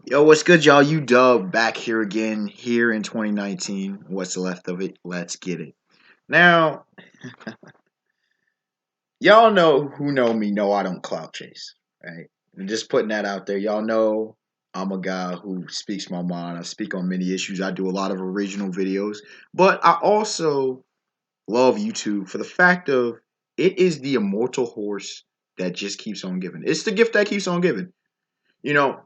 Yo, what's good, y'all? You Dub back here again, here in 2019. What's left of it? Let's get it. Now, y'all know who know me know I don't clout chase, right? And just putting that out there. Y'all know I'm a guy who speaks my mind. I speak on many issues. I do a lot of original videos, but I also love YouTube for the fact of it is the immortal horse that just keeps on giving. It's the gift that keeps on giving. You know,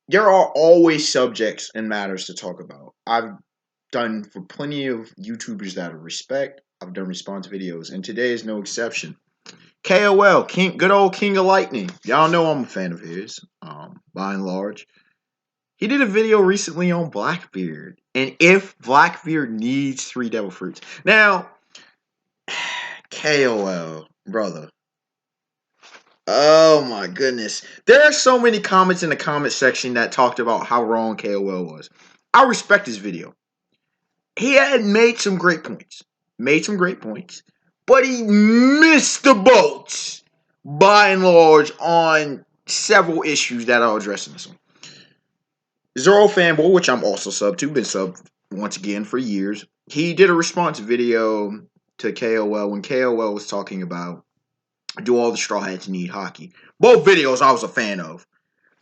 there are always subjects and matters to talk about. I've done for plenty of YouTubers that I respect. I've done response videos, and today is no exception. KOL, good old King of Lightning. Y'all know I'm a fan of his, by and large. He did a video recently on Blackbeard, and if Blackbeard needs 3 devil fruits. Now, KOL, brother. Oh my goodness. There are so many comments in the comment section that talked about how wrong KOL was. I respect his video. He had made some great points. But he missed the boat by and large on several issues that I'll address in this one. Zoro Fanboy, which I'm also subbed to, been subbed once again for years. He did a response video to KOL when KOL was talking about do all the Straw Hats need hockey. Both videos I was a fan of.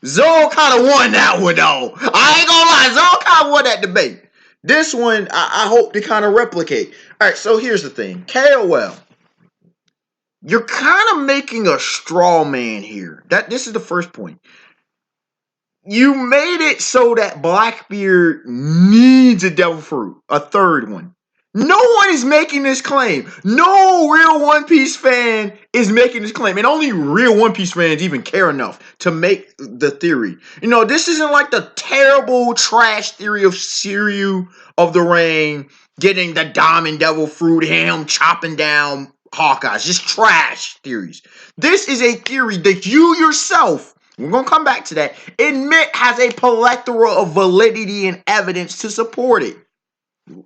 Zoro kind of won that one though. I ain't gonna lie, Zoro kind of won that debate. This one, I hope to kind of replicate. All right, so here's the thing. KOL, you're kind of making a straw man here. This is the first point. You made it so that Blackbeard needs a devil fruit, a third one. No one is making this claim. No real One Piece fan is making this claim. And only real One Piece fans even care enough to make the theory. You know, this isn't like the terrible trash theory of Shiryu of the Rain getting the diamond devil fruit, him chopping down Hawkeyes. Just trash theories. This is a theory that you yourself, we're going to come back to that, admit has a plethora of validity and evidence to support it.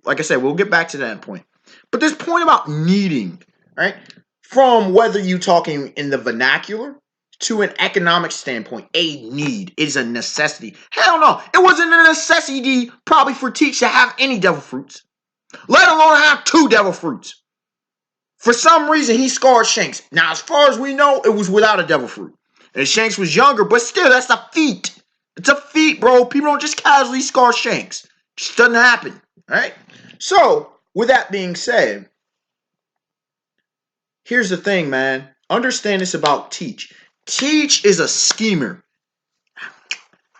Like I said, we'll get back to that point. But this point about needing, right? From whether you're talking in the vernacular to an economic standpoint, a need is a necessity. Hell no, it wasn't a necessity probably for Teach to have any devil fruits, let alone have 2 devil fruits. For some reason, he scarred Shanks. Now, as far as we know, it was without a devil fruit. And Shanks was younger, but still, that's a feat. It's a feat, bro. People don't just casually scar Shanks. It just doesn't happen. All right? So, with that being said, here's the thing, man. Understand this about Teach. Teach is a schemer.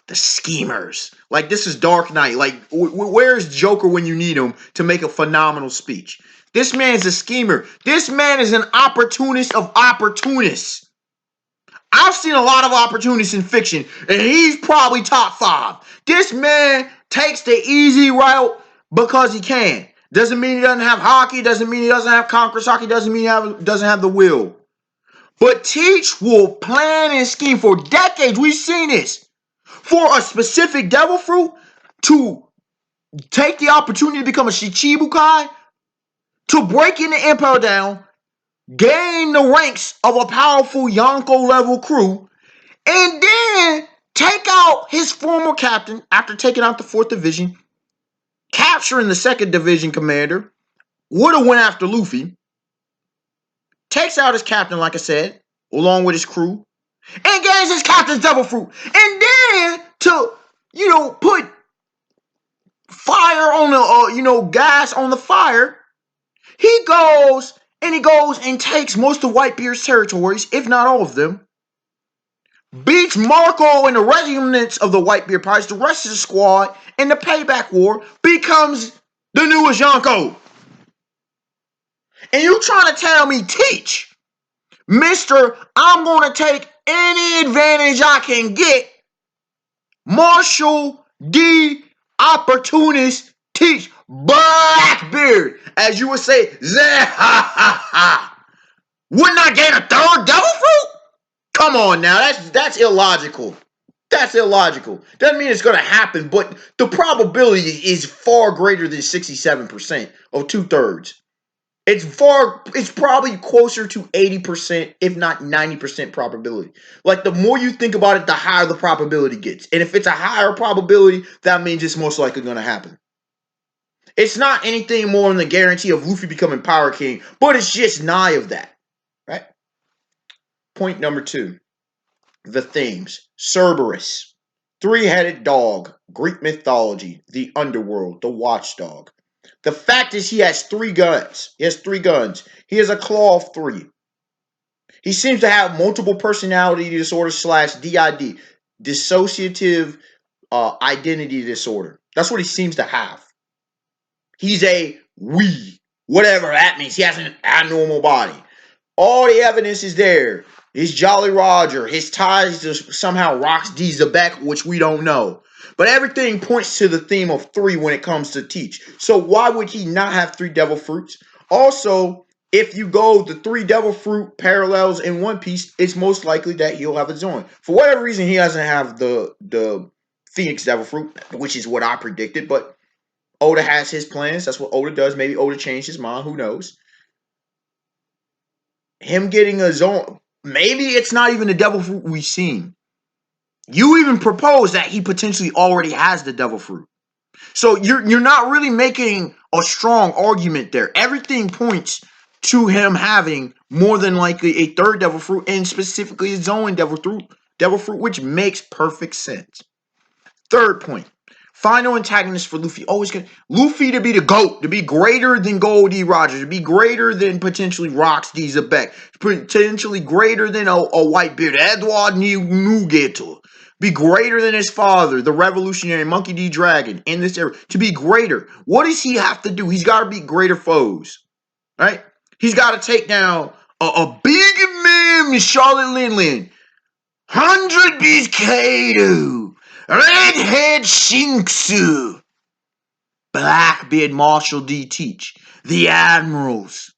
The schemers. Like, this is Dark Knight. Like, where's Joker when you need him to make a phenomenal speech? This man's a schemer. This man is an opportunist of opportunists. I've seen a lot of opportunists in fiction, and he's probably top 5. This man takes the easy route because he can. Doesn't mean he doesn't have hockey. Doesn't mean he doesn't have conqueror's hockey. Doesn't mean he doesn't have the will. But Teach will plan and scheme for decades. We've seen this. For a specific devil fruit to take the opportunity to become a Shichibukai, to break in the Empire down, gain the ranks of a powerful Yonko level crew, and then take out his former captain after taking out the 4th Division, capturing the 2nd Division commander, would have went after Luffy, takes out his captain, like I said, along with his crew, and gains his captain's devil fruit. And then to, put fire on the, gas on the fire, he goes and takes most of Whitebeard's territories, if not all of them, beats Marco and the regiments of the Whitebeard Pirates, the rest of the squad, and the Payback War becomes the newest Yonko. And you trying to tell me, Teach, Mr. I'm going to take any advantage I can get, Marshall D. Opportunist Teach Blackbeard, as you would say, wouldn't I gain a 3rd devil fruit? Come on now, that's illogical. That's illogical. Doesn't mean it's going to happen, but the probability is far greater than 67% or 2/3. It's probably closer to 80%, if not 90% probability. Like the more you think about it, the higher the probability gets. And if it's a higher probability, that means it's most likely going to happen. It's not anything more than the guarantee of Luffy becoming Power King, but it's just nigh of that, right? Point number 2. The themes. Cerberus, three-headed dog, Greek mythology, the underworld, the watchdog. The fact is he has 3 guns. He has 3 guns. He has a claw of 3. He seems to have multiple personality disorder / DID, dissociative identity disorder. That's what he seems to have. He's a whatever that means. He has an abnormal body. All the evidence is there. His Jolly Roger, his ties to somehow Rox D. Zebek, which we don't know. But everything points to the theme of 3 when it comes to Teach. So why would he not have 3 devil fruits? Also, if you go the 3 devil fruit parallels in One Piece, it's most likely that he'll have a Zoan. For whatever reason, he doesn't have the Phoenix devil fruit, which is what I predicted. But Oda has his plans. That's what Oda does. Maybe Oda changed his mind. Who knows? Him getting a Zoan. Maybe it's not even the devil fruit we've seen. You even propose that he potentially already has the devil fruit. So you're not really making a strong argument there. Everything points to him having more than likely a 3rd devil fruit, and specifically his own devil fruit, which makes perfect sense. 3rd point. Final antagonist for Luffy. Always good. Luffy to be the GOAT, to be greater than Goldie Rogers, to be greater than potentially Rox D. Zebek, potentially greater than a Whitebeard, Edward Newgator, be greater than his father, the revolutionary Monkey D. Dragon, in this era. To be greater. What does he have to do? He's got to beat greater foes, right? He's got to take down a big man, Charlotte Linlin, 100 Beast Kato, Redhead Shinksu, Blackbeard Marshall D. Teach, the Admirals.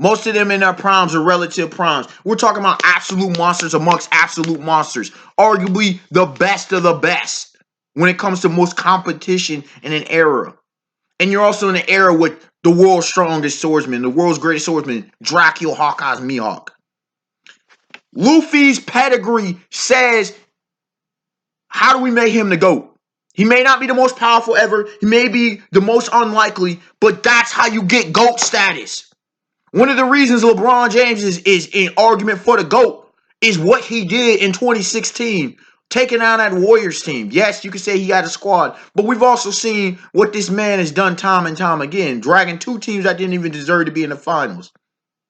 Most of them in their primes are relative primes. We're talking about absolute monsters amongst absolute monsters. Arguably the best of the best when it comes to most competition in an era. And you're also in an era with the world's strongest swordsman, the world's greatest swordsman, Dracula Hawkeye's Mihawk. Luffy's pedigree says, how do we make him the GOAT? He may not be the most powerful ever. He may be the most unlikely, but that's how you get GOAT status. One of the reasons LeBron James is in argument for the GOAT is what he did in 2016, taking out that Warriors team. Yes, you could say he had a squad, but we've also seen what this man has done time and time again, dragging 2 teams that didn't even deserve to be in the finals.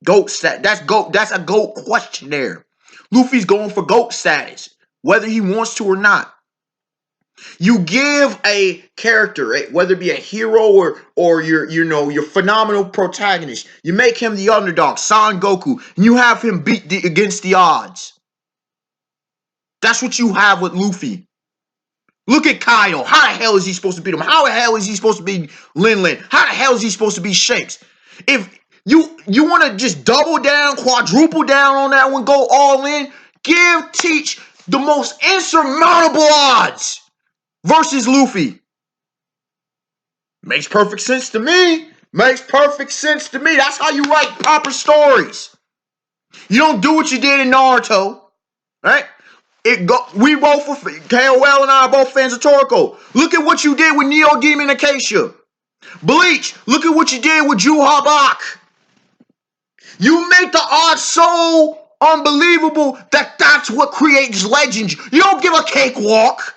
GOAT stat. That's a GOAT question there. Luffy's going for GOAT status, whether he wants to or not. You give a character, whether it be a hero or your phenomenal protagonist, you make him the underdog, Son Goku, and you have him beat against the odds. That's what you have with Luffy. Look at Kaido. How the hell is he supposed to beat him? How the hell is he supposed to be Lin? How the hell is he supposed to be Shanks? If you want to just double down, quadruple down on that one, go all in, give Teach the most insurmountable odds versus Luffy. Makes perfect sense to me. Makes perfect sense to me. That's how you write proper stories. You don't do what you did in Naruto, right? We both, KOL and I are both fans of Toriko. Look at what you did with Neo Demon Acacia. Bleach, look at what you did with Juha Bach. You make the odds so unbelievable that that's what creates legends. You don't give a cakewalk.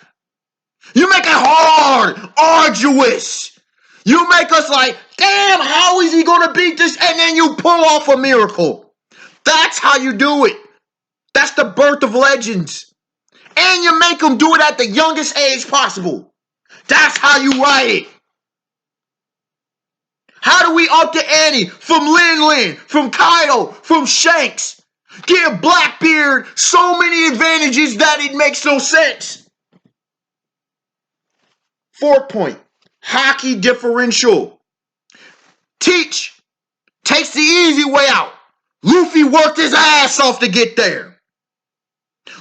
You make it hard, arduous. You make us like, damn, how is he going to beat this? And then you pull off a miracle. That's how you do it. That's the birth of legends. And you make them do it at the youngest age possible. That's how you write it. How do we up the ante from Lin, from Kaido, from Shanks? Give Blackbeard so many advantages that it makes no sense. 4th point, hockey differential. Teach takes the easy way out. Luffy worked his ass off to get there.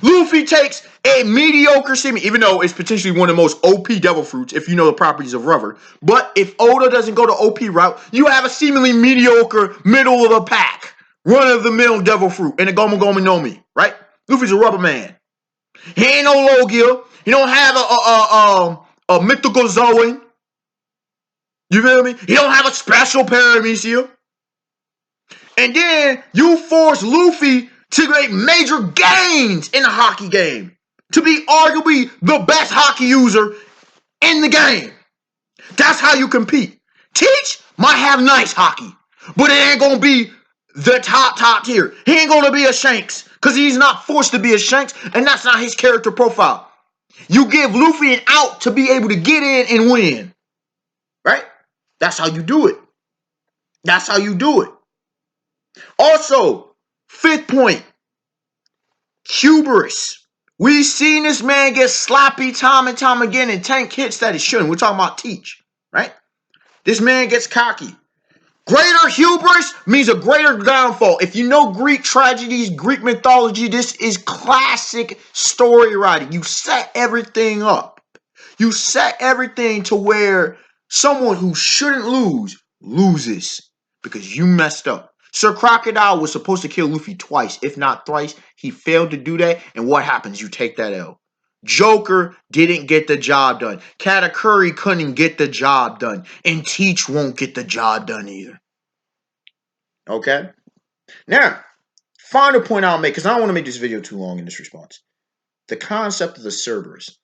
Luffy takes a mediocre seeming, even though it's potentially one of the most OP devil fruits if you know the properties of rubber. But if Oda doesn't go the OP route, you have a seemingly mediocre middle of the pack, run of the mill devil fruit in the Gomu Gomu no Mi, right? Luffy's a rubber man. He ain't no Logia. He don't have a mythical Zoe. You feel me? He don't have a special paramecia. And then you force Luffy to make major gains in the hockey game, to be arguably the best hockey user in the game. That's how you compete. Teach might have nice hockey, but it ain't gonna be the top tier. He ain't gonna be a Shanks because he's not forced to be a Shanks, and that's not his character profile. You give Luffy an out to be able to get in and win, right? That's how you do it. That's how you do it. Also, fifth point, hubris. We've seen this man get sloppy time and time again and tank hits that he shouldn't. We're talking about Teach, right? This man gets cocky. Greater hubris means a greater downfall. If you know Greek tragedies, Greek mythology, this is classic story writing. You set everything up. You set everything to where someone who shouldn't lose loses because you messed up. Sir Crocodile was supposed to kill Luffy twice, if not thrice. He failed to do that, and what happens? You take that L. Joker didn't get the job done. Katakuri couldn't get the job done. And Teach won't get the job done either. Okay? Now, final point I'll make, because I don't want to make this video too long in this response. The concept of the Cerberus.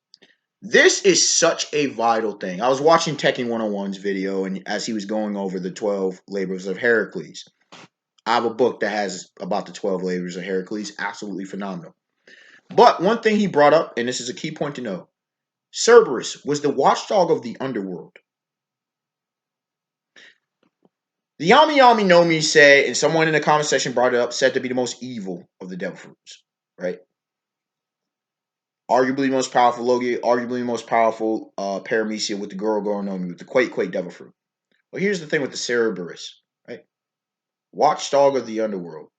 This is such a vital thing. I was watching Tekken 101's video, and as he was going over the 12 labors of Heracles, I have a book that has about the 12 labors of Heracles. Absolutely phenomenal. But one thing he brought up, and this is a key point to know, Cerberus was the watchdog of the underworld. The Yami Yami no Mi said, and someone in the comment section brought it up, said to be the most evil of the devil fruits, right? Arguably the most powerful Logia, arguably the most powerful Paramecia with the Goro no Mi, with the Quake devil fruit. Well, here's the thing with the Cerberus, right? Watchdog of the underworld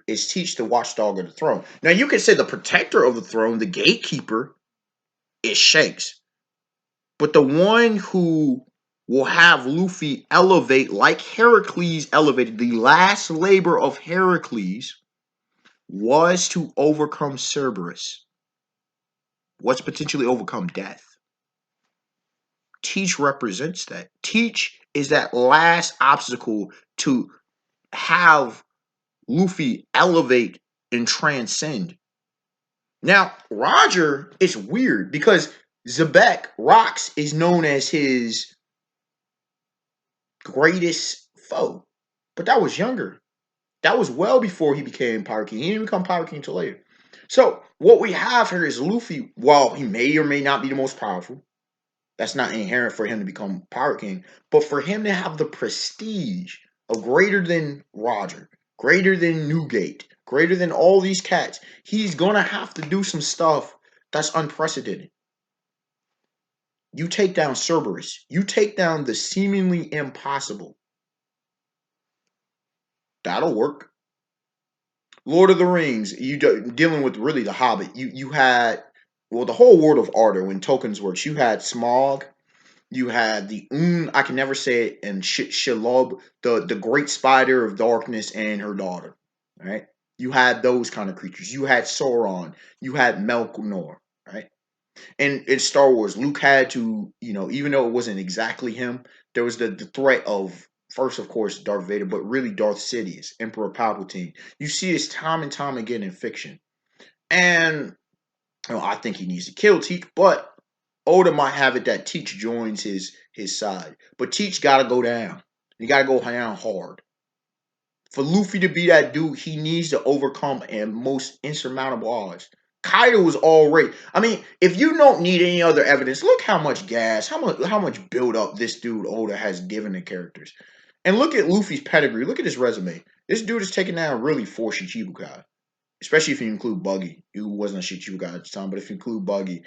is Teach the watchdog of the throne. Now you can say the protector of the throne, the gatekeeper, is Shanks. But the one who will have Luffy elevate like Heracles elevated, the last labor of Heracles was to overcome Cerberus. Was potentially overcome death. Teach represents that. Teach is that last obstacle to have Luffy elevate and transcend. Now, Roger is weird because Zebek Rocks is known as his greatest foe. But that was younger. That was well before he became Pirate King. He didn't become Pirate King until later. So what we have here is Luffy, while he may or may not be the most powerful, that's not inherent for him to become Pirate King, but for him to have the prestige of greater than Roger, greater than Newgate, greater than all these cats, he's gonna have to do some stuff that's unprecedented. You take down Cerberus. You take down the seemingly impossible. That'll work. Lord of the Rings, you dealing with really the Hobbit. You had the whole world of Arda when Tolkien's works. You had Smaug, you had the I can never say it, and Shelob, the great spider of darkness, and her daughter. Right? You had those kind of creatures. You had Sauron. You had Melkor. Right? And in Star Wars, Luke had to, even though it wasn't exactly him, there was the threat of first, of course, Darth Vader, but really Darth Sidious, Emperor Palpatine. You see this time and time again in fiction. And I think he needs to kill Teach, but Oda might have it that Teach joins his side. But Teach gotta go down. He gotta go down hard. For Luffy to be that dude, he needs to overcome and most insurmountable odds. Kaido was already. I mean, if you don't need any other evidence, look how much gas, how much build up this dude Oda has given the characters, and look at Luffy's pedigree. Look at his resume. This dude is taking down really 4 Shichibukai, especially if you include Buggy, who wasn't a Shichibukai at the time. But if you include Buggy,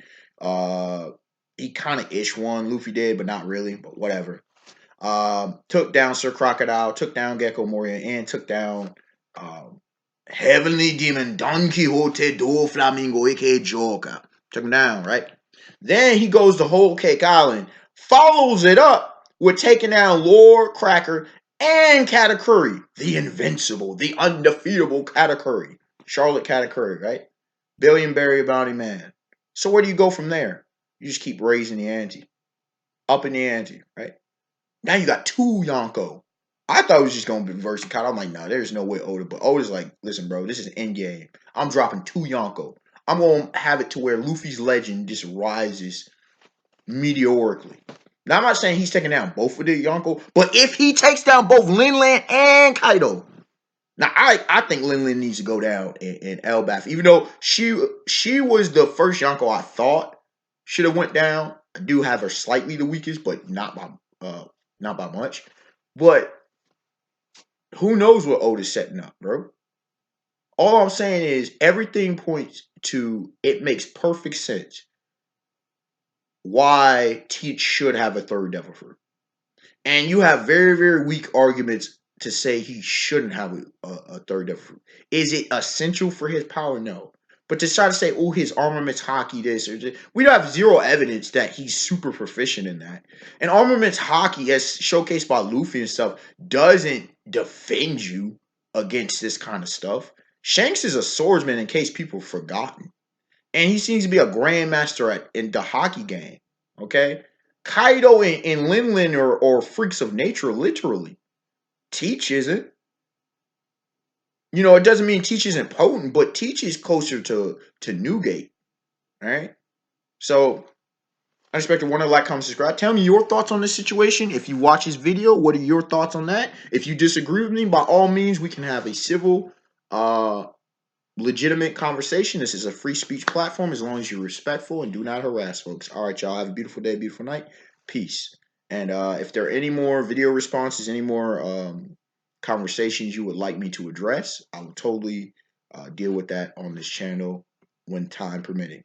he kind of ish one. Luffy did, but not really. But whatever. Took down Sir Crocodile, took down Gecko Moria, and took down Heavenly Demon Don Quixote do Flamingo, aka Joker. Took him down, right? Then he goes to Whole Cake Island, follows it up with taking down Lord Cracker and Katakuri, the invincible, the undefeatable Katakuri. Charlotte Katakuri, right? Billion Berry Bounty Man. So where do you go from there? You just keep raising the ante. Up in the ante, right? Now you got two Yonko. I thought it was just gonna be versus Kyle. I'm like, no, there's no way Oda. But Oda's like, listen, bro, this is end game. I'm dropping two Yonko. I'm gonna have it to where Luffy's legend just rises meteorically. Now I'm not saying he's taking down both of the Yonko, but if he takes down both Linland and Kaido, now I think Linland needs to go down in Elbaf, even though she was the first Yonko I thought should have went down. I do have her slightly the weakest, but not by much. But who knows what Oda's setting up, bro? All I'm saying is everything points to it makes perfect sense why Teach should have a third Devil Fruit. And you have very, very weak arguments to say he shouldn't have a third Devil Fruit. Is it essential for his power? No. But to try to say, oh, his armaments hockey this or this, we don't have zero evidence that he's super proficient in that. And armaments hockey, as showcased by Luffy and stuff, doesn't defend you against this kind of stuff. Shanks is a swordsman, in case people have forgotten. And he seems to be a grandmaster in the hockey game. Okay? Kaido and Linlin are freaks of nature, literally. Teach isn't. You know, it doesn't mean Teach isn't potent, but Teach is closer to Newgate. Right? So I expect one to like, comment, subscribe. Tell me your thoughts on this situation. If you watch this video, what are your thoughts on that? If you disagree with me, by all means, we can have a civil, legitimate conversation. This is a free speech platform as long as you're respectful and do not harass folks. All right, y'all. Have a beautiful day, beautiful night. Peace. And if there are any more video responses, any more conversations you would like me to address, I will totally deal with that on this channel when time permitting.